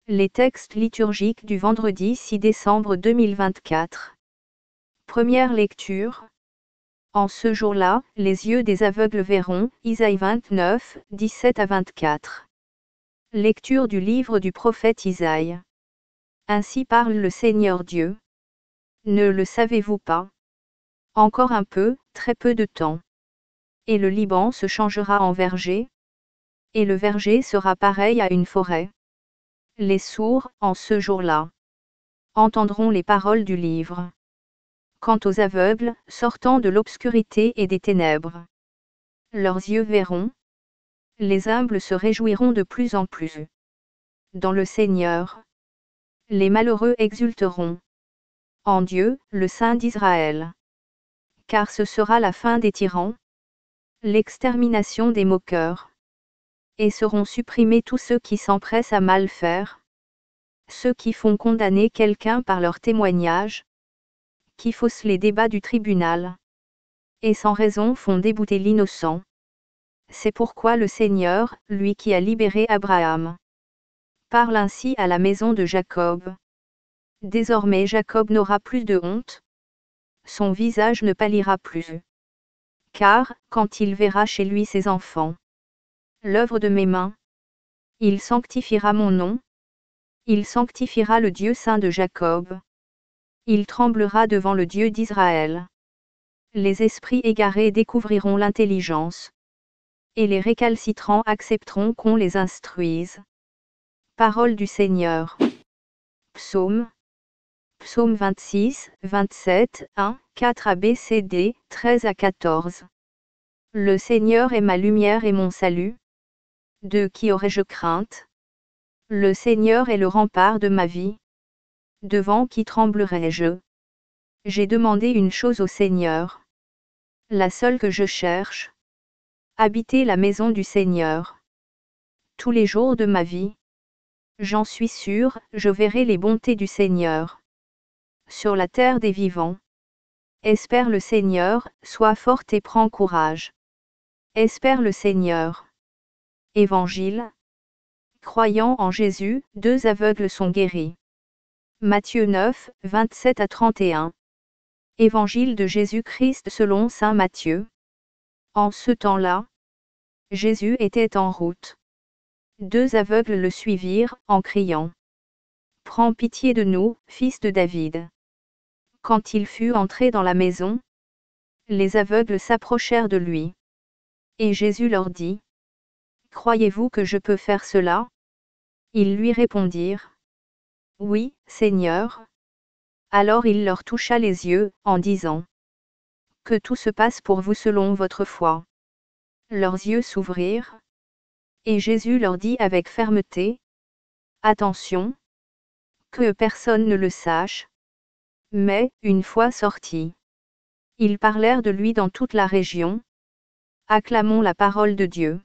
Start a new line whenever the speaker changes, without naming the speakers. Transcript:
Les textes liturgiques du vendredi 6 décembre 2024. Première lecture. En ce jour-là, les yeux des aveugles verront, Isaïe 29, 17 à 24. Lecture du livre du prophète Isaïe. Ainsi parle le Seigneur Dieu. Ne le savez-vous pas? Encore un peu, très peu de temps. Et le Liban se changera en verger. Et le verger sera pareil à une forêt. Les sourds, en ce jour-là, entendront les paroles du livre. Quant aux aveugles, sortant de l'obscurité et des ténèbres, leurs yeux verront. Les humbles se réjouiront de plus en plus. Dans le Seigneur, les malheureux exulteront. En Dieu, le Saint d'Israël. Car ce sera la fin des tyrans, l'extermination des moqueurs. Et seront supprimés tous ceux qui s'empressent à mal faire, ceux qui font condamner quelqu'un par leur témoignage, qui faussent les débats du tribunal, et sans raison font débouter l'innocent. C'est pourquoi le Seigneur, lui qui a libéré Abraham, parle ainsi à la maison de Jacob. Désormais Jacob n'aura plus de honte, son visage ne pâlira plus. Car, quand il verra chez lui ses enfants, l'œuvre de mes mains, il sanctifiera mon nom, il sanctifiera le Dieu saint de Jacob. Il tremblera devant le Dieu d'Israël. Les esprits égarés découvriront l'intelligence. Et les récalcitrants accepteront qu'on les instruise. Parole du Seigneur. Psaume. Psaume 26, 27, 1, 4 à B, C, D, 13 à 14. Le Seigneur est ma lumière et mon salut. De qui aurais-je crainte? Le Seigneur est le rempart de ma vie. Devant qui tremblerai-je? J'ai demandé une chose au Seigneur, la seule que je cherche: habiter la maison du Seigneur tous les jours de ma vie. J'en suis sûr, je verrai les bontés du Seigneur sur la terre des vivants. Espère le Seigneur, sois forte et prends courage. Espère le Seigneur. Évangile. Croyant en Jésus, 2 aveugles sont guéris. Matthieu 9, 27 à 31. Évangile de Jésus-Christ selon saint Matthieu. En ce temps-là, Jésus était en route. 2 aveugles le suivirent, en criant: Prends pitié de nous, fils de David. Quand il fut entré dans la maison, les aveugles s'approchèrent de lui. Et Jésus leur dit: Croyez-vous que je peux faire cela? Ils lui répondirent: Oui, Seigneur. Alors il leur toucha les yeux, en disant: Que tout se passe pour vous selon votre foi. Leurs yeux s'ouvrirent. Et Jésus leur dit avec fermeté: Attention, que personne ne le sache. Mais, une fois sortis, ils parlèrent de lui dans toute la région. Acclamons la parole de Dieu.